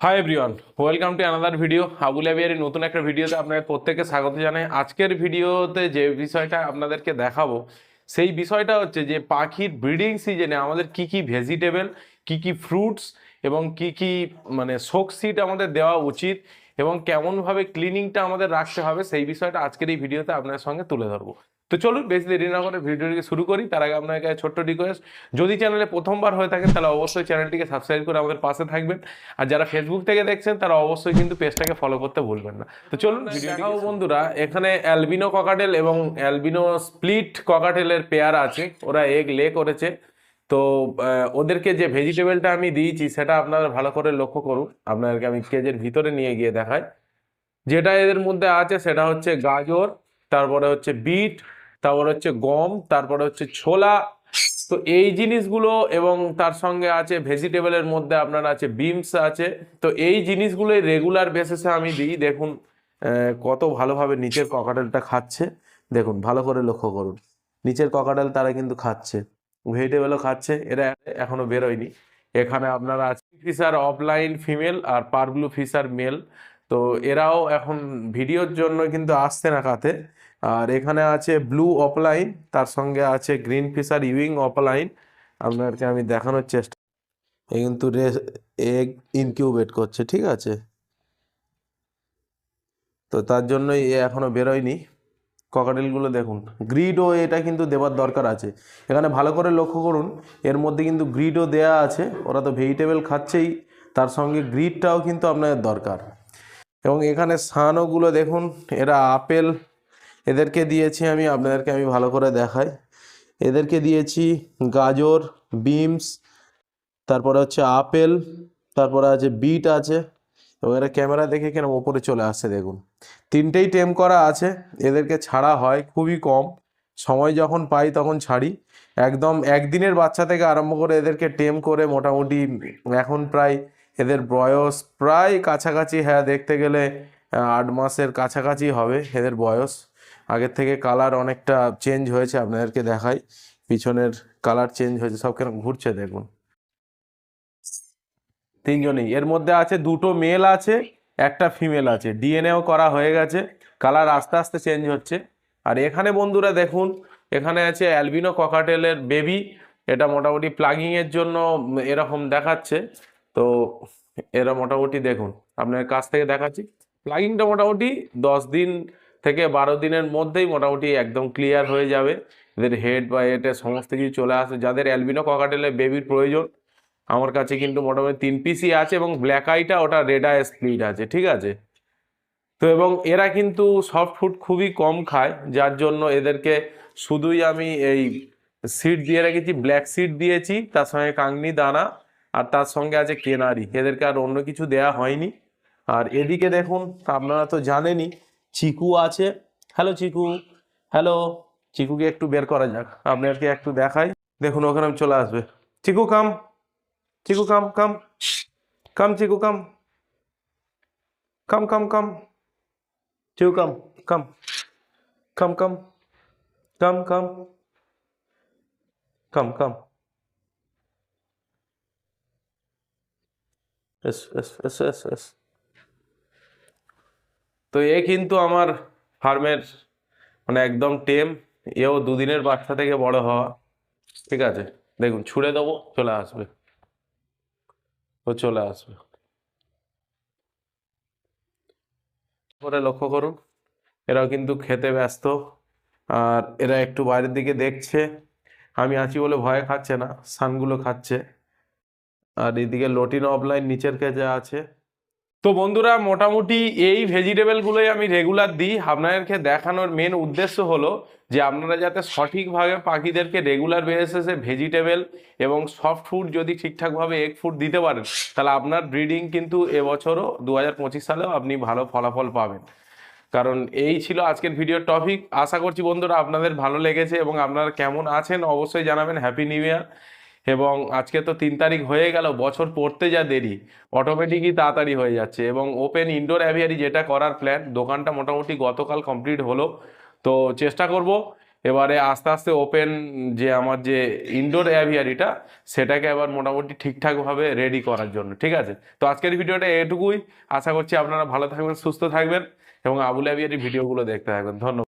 High everyone, welcome to another video. Abul আবিয়ারের নতুন একটা ভিডিওতে আপনাদের প্রত্যেককে স্বাগত জানাই। আজকের ভিডিওতে যে বিষয়টা আপনাদেরকে দেখাবো সেই বিষয়টা হচ্ছে যে পাখির ব্রিডিং সিজনে আমাদের কি কি ভেজিটেবল, কি কি ফ্রুটস এবং কি কি শোক সিড আমাদের দেওয়া উচিত এবং কেমনভাবে ক্লিনিংটা আমাদের রাখতে হবে সেই বিষয়টা আজকের এই ভিডিওতে আপনাদের সঙ্গে তুলে ধরবো। তো চলুন বেশি দেরি না করে ভিডিওটিকে শুরু করি। তার আগে আপনার কাছে ছোট্ট রিকোয়েস্ট, যদি চ্যানেলে প্রথমবার হয়ে থাকেন তাহলে অবশ্যই চ্যানেলটিকে সাবস্ক্রাইব করে আমাদের পাশে থাকবেন। আর যারা ফেসবুক থেকে দেখছেন তারা অবশ্যই কিন্তু পেজটাকে ফলো করতে ভুলবেন না। তো চলুন দেখাও বন্ধুরা, এখানে অ্যালবিনো ককাটেল এবং অ্যালবিনো স্প্লিট ককাটেলের পেয়ার আছে, ওরা এগ লে করেছে। তো ওদেরকে যে ভেজিটেবলটা আমি দিয়েছি সেটা আপনারা ভালো করে লক্ষ্য করুন। আপনাদেরকে আমি কেজের ভিতরে নিয়ে গিয়ে দেখাই। যেটা এদের মধ্যে আছে সেটা হচ্ছে গাজর, তারপরে হচ্ছে বিট, তারপরে হচ্ছে গম, তারপরে হচ্ছে ছোলা। তো এই জিনিসগুলো এবং তার সঙ্গে আছে ভেজিটেবলের মধ্যে আপনার আছে বিনস আছে। তো এই জিনিসগুলোই রেগুলার বেসিসে আমি দিই। দেখুন কত ভালোভাবে নিচের ককাটেলটা খাচ্ছে। দেখুন ভালো করে লক্ষ্য করুন, নিচের ককাটেল তারা কিন্তু খাচ্ছে, ভেজিটেবলও খাচ্ছে। এরা এখনো বেরোয়নি। এখানে আপনারা আছে ফিশার অফলাইন ফিমেল আর পারব্লু ফিশার মেল। তো এরাও এখন ভিডিওর জন্য কিন্তু আসছে না কাতে। আর এখানে আছে ব্লু অফলাইন, তার সঙ্গে আছে গ্রিন ফিশার ইউইং অফলাইন। আপনাদেরকে আমি দেখানোর চেষ্টা, এ কিন্তু এগ ইনকিউবেট করছে, ঠিক আছে। তো তার জন্যই এ এখনো বেরোয়নি। ককাটেলগুলো দেখুন, গ্রিডও এটা কিন্তু দেওয়ার দরকার আছে। এখানে ভালো করে লক্ষ্য করুন, এর মধ্যে কিন্তু গ্রিডও দেয়া আছে। ওরা তো ভেজিটেবল খাচ্ছেই, তার সঙ্গে গ্রিডটাও কিন্তু আপনাদের দরকার। এবং এখানে সানোগুলো দেখুন, এরা আপেল এদেরকে দিয়েছি আমি, আপনাদেরকে আমি ভালো করে দেখাই। এদেরকে দিয়েছি গাজর, বিনস, তারপরে হচ্ছে আপেল, তারপরে আছে বিট আছে। এবং এরা ক্যামেরা দেখে কেন ওপরে চলে আসছে দেখুন। তিনটেই টেম করা আছে। এদেরকে ছাড়া হয় খুবই কম, সময় যখন পাই তখন ছাড়ি। একদম একদিনের বাচ্চা থেকে আরম্ভ করে এদেরকে টেম করে মোটামুটি এখন প্রায় এদের বয়স প্রায় কাছাকাছি, হ্যাঁ দেখতে গেলে 8 মাসের কাছাকাছি হবে এদের বয়স। আগের থেকে কালার অনেকটা চেঞ্জ হয়েছে, আপনাদেরকে দেখাই। পিছনের কালার চেঞ্জ হয়েছে, সব কেন ঘুরছে দেখুন। তিনজনেই, এর মধ্যে আছে দুটো মেল আছে, একটা ফিমেল আছে, ডিএনএও করা হয়ে গেছে। কালার আস্তে আস্তে চেঞ্জ হচ্ছে। আর এখানে বন্ধুরা দেখুন, এখানে আছে অ্যালবিনো ককাটেলের বেবি। এটা মোটামুটি প্লাগিং এর জন্য এরকম দেখাচ্ছে। তো এরা মোটামুটি দেখুন, আপনার কাছ থেকে দেখাচ্ছি। প্লাগিংটা মোটামুটি 10 দিন থেকে 12 দিনের মধ্যেই মোটামুটি একদম ক্লিয়ার হয়ে যাবে। এদের হেড বা এটা সমস্ত কিছু চলে আসে। যাদের অ্যালবিনো ককাটেলের বেবির প্রয়োজন, আমার কাছে কিন্তু মোটামুটি 3 পিসই আছে এবং ব্ল্যাক আইটা ওটা রেড আই স্প্লিট আছে, ঠিক আছে। তো এবং এরা কিন্তু সফট ফুড খুবই কম খায়, যার জন্য এদেরকে শুধুই আমি এই সিড দিয়ে রেখেছি, ব্ল্যাক সিড দিয়েছি, তার সঙ্গে কাংনি দানা, আর তার সঙ্গে আছে কেনারি। এদেরকে আর অন্য কিছু দেয়া হয়নি। আর এদিকে দেখুন, আপনারা তো জানেনই চিকু আছে। হ্যালো চিকু, হ্যালো। চিকুকে একটু বের করা যাক, আপনাদেরকে একটু দেখাই। দেখুন ওখানে চলে আসবে। Chiku come, Chiku come come, come Chiku come, come come come, Chiku come, come come come, come come, come come, এস এস এস এস এস। তো এ কিন্তু আমার ফার্মের একদম টেম। এও 2 দিনের বাচ্চা থেকে বড় হওয়া, ঠিক আছে। দেখুন ছুড়ে দেবো, চলে আসবে, ও চলে আসবে। করে লক্ষ্য করুন, এরাও কিন্তু খেতে ব্যস্ত। আর এরা একটু বাইরের দিকে দেখছে, আমি আছি বলে ভয়ে খাচ্ছে না, সানগুলো খাচ্ছে। আর এদিকে লটিন অফলাইন নিচের কেজে আছে। তো বন্ধুরা মোটামুটি এই ভেজিটেবলগুলোই আমি রেগুলার দিই। আপনাদেরকে দেখানোর মেন উদ্দেশ্য হলো যে আপনারা যাতে সঠিকভাবে পাখিদেরকে রেগুলার বেসিসে ভেজিটেবল এবং সফট ফুড যদি ঠিকঠাকভাবে এগ ফুড দিতে পারেন, তাহলে আপনার ব্রিডিং কিন্তু এবছরও 2025 সালেও আপনি ভালো ফলাফল পাবেন। কারণ এই ছিল আজকের ভিডিওর টপিক। আশা করছি বন্ধুরা আপনাদের ভালো লেগেছে এবং আপনারা কেমন আছেন অবশ্যই জানাবেন। Happy new year. এবং আজকে তো 3 তারিখ হয়ে গেল, বছর পড়তে যা দেরি, অটোমেটিকই তাড়াতাড়ি হয়ে যাচ্ছে। এবং ওপেন ইনডোর অ্যাভিয়ারি যেটা করার প্ল্যান, দোকানটা মোটামুটি গতকাল কমপ্লিট হলো। তো চেষ্টা করব এবারে আস্তে আস্তে ওপেন যে আমার যে ইনডোর অ্যাভিয়ারিটা সেটাকে আবার মোটামুটি ঠিকঠাকভাবে রেডি করার জন্য। ঠিক আছে, তো আজকের ভিডিওটা এটুকুই। আশা করছি আপনারা ভালো থাকবেন, সুস্থ থাকবেন এবং আবুল অ্যাভিয়ারি ভিডিওগুলো দেখতে থাকবেন। ধন্যবাদ।